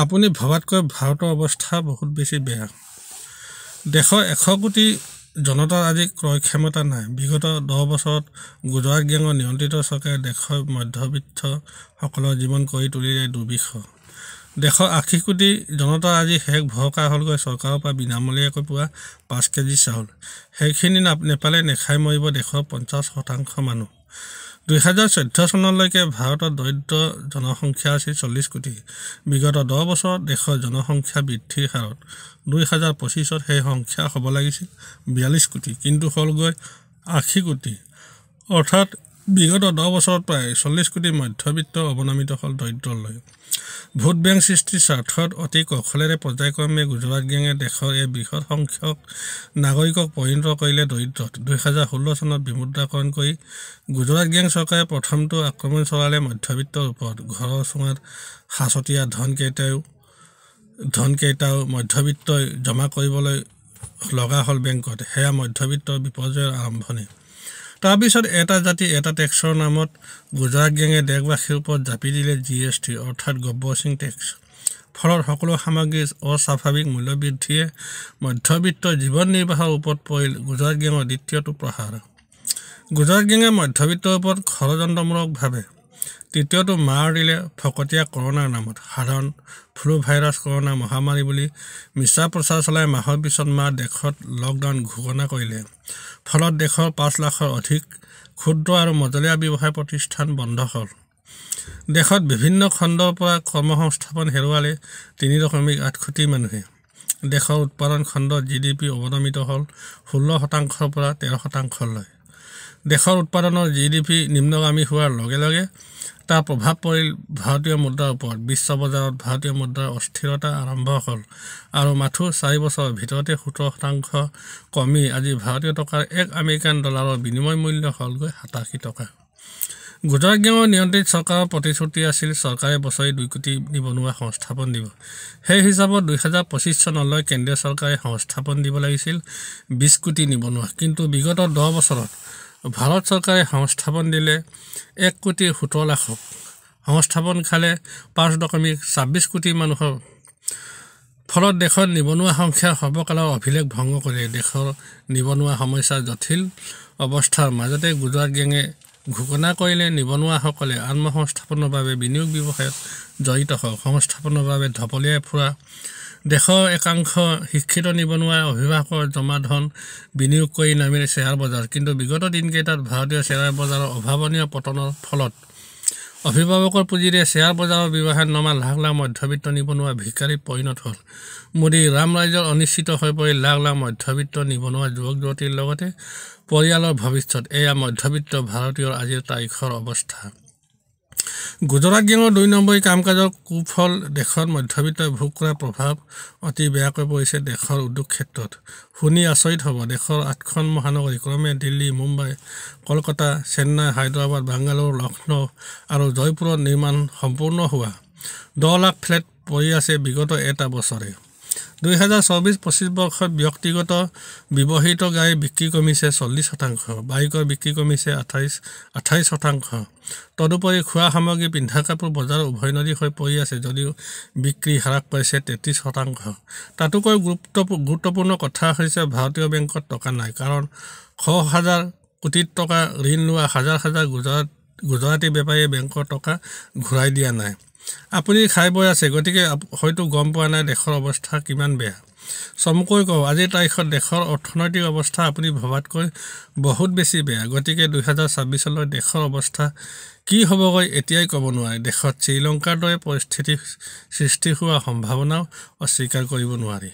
আপুনি ভবাতকৈ ভাৰতৰ অৱস্থা বহুত বেছি বেয়া। দেশৰ 100 কোটি জনতাৰ আজি ক্ৰয় ক্ষমতা নাই। বিগত 10 বছৰত গুজৰাট গেঙৰ নিয়ন্ত্ৰিত চৰকাৰে দেশৰ মধ্যবিত্তসকলৰ জীৱন কৰি তুলিলে দুৰ্বিষহ। দেশৰ 80 কোটি জনতাৰ আজি শেষ ভৰসা হ'লগৈ চৰকাৰৰ পৰা বিনামূলীয়াকৈ পোৱা 5 কেজি চাউল। সেইখিনি নেপালে নেখাই মৰিব দেশৰ 50% মানুহ। 2014 চনলৈকে ভাৰতৰ দৰিদ্ৰ জনসংখ্যা আছিল 40 কোটি। বিগত 10 বছৰত দেশৰ জনসংখ্যা বৃদ্ধিৰ হাৰত 2025ত সেই সংখ্যা হ'ব লাগিছিল 42 কোটি, কিন্তু হ'লগৈ 80 কোটি। অৰ্থাৎ বিগত 10 বছৰত প্ৰায় 40 কোটি মধ্যবিত্ত অৱনমিত হ'ল দৰিদ্ৰলৈ। ভোট বেংক সৃষ্টিৰ স্বাৰ্থত অতি কৌশলেৰে পৰ্যায়ক্ৰমে গুজৰাট গেঙে দেশৰ এই বৃহৎ সংখ্যক নাগৰিকক পৰিণত কৰিলে দৰিদ্ৰত। 2016 চনত বিমুদ্ৰাকৰণ কৰি গুজৰাট গেং চৰকাৰে প্ৰথমটো আক্ৰমণ চলালে মধ্যবিত্তৰ ওপৰত। ঘৰৰ চুঙাত সাঁচতীয়া ধনকেইটাও মধ্যবিত্তই জমা কৰিবলৈ লগা হ'ল বেংকত। সেয়া মধ্যবিত্তৰ বিপৰ্যয়ৰ আৰম্ভণি। তাৰপিছত এটা জাতি এটা টেক্সৰ নামত গুজৰাট গেঙে দেশবাসীৰ ওপৰত জাপি দিলে GST অৰ্থাৎ গব্বৰ সিং টেক্স। ফলত সকলো সামগ্ৰীৰ অস্বাভাৱিক মূল্যবৃদ্ধিয়ে মধ্যবিত্তৰ জীৱন নিৰ্বাহৰ ওপৰত পৰিল গুজৰাট গেঙৰ দ্বিতীয়টো প্ৰহাৰ। গুজৰাট গেঙে মধ্যবিত্তৰ ওপৰত ষড়যন্ত্ৰমূলকভাৱে তৃতীয়টো মাৰ দিলে ফকতীয়া কৰোণাৰ নামত। সাধাৰণ ফ্লু ভাইৰাছ কৰোণা মহামাৰী বুলি মিছা প্ৰচাৰ চলাই মাহৰ পিছত মাহ দেশত লকডাউন ঘোষণা কৰিলে। ফলত দেশৰ 5 লাখৰ অধিক ক্ষুদ্ৰ আৰু মজলীয়া ব্যৱসায় প্ৰতিষ্ঠান বন্ধ হ'ল। দেশত বিভিন্ন খণ্ডৰ পৰা কৰ্মসংস্থাপন হেৰুৱালে 3.8 কোটি মানুহে। দেশৰ উৎপাদন খণ্ডত GDP অৱনমিত হ'ল 16% পৰা 13%লৈ। দেশৰ উৎপাদনৰ GDP নিম্নগামী হোৱাৰ লগে লগে তাৰ প্ৰভাৱ পৰিল ভাৰতীয় মুদ্ৰাৰ ওপৰত। বিশ্ব বজাৰত ভাৰতীয় মুদ্ৰাৰ অস্থিৰতা আৰম্ভ হ'ল আৰু মাথো 4 বছৰৰ ভিতৰতে 17% কমি আজি ভাৰতীয় টকাৰ 1 আমেৰিকান ডলাৰৰ বিনিময় মূল্য হ'লগৈ 87 টকা। গুজৰাট গেঙৰ নিয়ন্ত্ৰিত চৰকাৰৰ প্ৰতিশ্ৰুতি আছিল চৰকাৰে বছৰি 2 কোটি নিবনুৱা সংস্থাপন দিব। সেই হিচাপত 2025 চনলৈ কেন্দ্ৰীয় চৰকাৰে সংস্থাপন দিব লাগিছিল 20 কোটি নিবনুৱা। কিন্তু বিগত 10 বছৰত ভাৰত চৰকাৰে সংস্থাপন দিলে 1 কোটি 17 লাখক। সংস্থাপন খালে 5.26 কোটি মানুহৰ। ফলত দেশৰ নিবনুৱা সংখ্যাৰ সৰ্বকালৰ অভিলেখ ভংগ কৰিলে। দেশৰ নিবনুৱা সমস্যাৰ জটিল অৱস্থাৰ মাজতে গুজৰাট গেঙে ঘোষণা কৰিলে নিবনুৱাসকলে আত্মসংস্থাপনৰ বাবে বিনিয়োগ ব্যৱসায়ত জড়িত হওক। সংস্থাপনৰ বাবে ঢপলিয়াই ফুৰা দেশৰ একাংশ শিক্ষিত নিবনুৱাই অভিভাৱকৰ জমা ধন বিনিয়োগ কৰি নামিলে শ্বেয়াৰ বজাৰ। কিন্তু বিগত দিনকেইটাত ভাৰতীয় শ্বেয়াৰ বজাৰৰ অভাৱনীয় পতনৰ ফলত অভিভাৱকৰ পুঁজিৰে শ্বেয়াৰ বজাৰৰ ব্যৱসায়ত নমা লাখ লাখ মধ্যবিত্ত নিবনুৱা ভিকাৰীত পৰিণত হ'ল। মোদী ৰাম ৰাজ্যত অনিশ্চিত হৈ পৰিল লাখ লাখ মধ্যবিত্ত নিবনুৱা যুৱক যুৱতীৰ লগতে পৰিয়ালৰ ভৱিষ্যত। এয়া মধ্যবিত্ত ভাৰতীয়ৰ আজিৰ তাৰিখৰ অৱস্থা। গুজৰাট গেঙৰ 2 নম্বৰী কাম-কাজৰ কুফল দেশত মধ্যবিত্তই ভোগ কৰা প্ৰভাৱ অতি বেয়াকৈ পৰিছে দেশৰ উদ্যোগ ক্ষেত্ৰত। শুনি আচৰিত হ'ব, দেশৰ 8খন মহানগৰী ক্ৰমে দিল্লী, মুম্বাই, কলকাতা, চেন্নাই, হায়দৰাবাদ, বাংগালোৰ, লক্ষ্ণৌ আৰু জয়পুৰত নিৰ্মাণ সম্পূৰ্ণ হোৱা 10 লাখ ফ্লেট পৰি আছে বিগত এটা বছৰে। 2024-25 বৰ্ষত ব্যক্তিগত ব্যৱহৃত গাড়ী বিক্ৰী কমিছে 40%, বাইকৰ বিক্ৰী কমিছে 28%। তদুপৰি খোৱা সামগ্ৰী, পিন্ধা কাপোৰ বজাৰ উভৈনদী হৈ পৰি আছে যদিও বিক্ৰী হ্ৰাস পাইছে 33%। তাতোকৈ গুৰুত্বপূৰ্ণ কথা হৈছে ভাৰতীয় বেংকত টকা নাই। কাৰণ হাজাৰ কোটি টকা ঋণ লোৱা হাজাৰ হাজাৰ গুজৰাটী বেপাৰীয়ে বেংকৰ টকা ঘূৰাই দিয়া নাই। আপুনি খাই বৈ আছে, গতিকে হয়তো গম পোৱা নাই দেশৰ অৱস্থা কিমান বেয়া। চমুকৈ কওঁ, আজিৰ তাৰিখত দেশৰ অৰ্থনৈতিক অৱস্থা আপুনি ভবাতকৈ বহুত বেছি বেয়া। গতিকে 2026লৈ দেশৰ অৱস্থা কি হ'বগৈ এতিয়াই ক'ব নোৱাৰে। দেশত শ্ৰীলংকাৰ দৰে পৰিস্থিতি সৃষ্টি হোৱাৰ সম্ভাৱনাও অস্বীকাৰ কৰিব নোৱাৰি।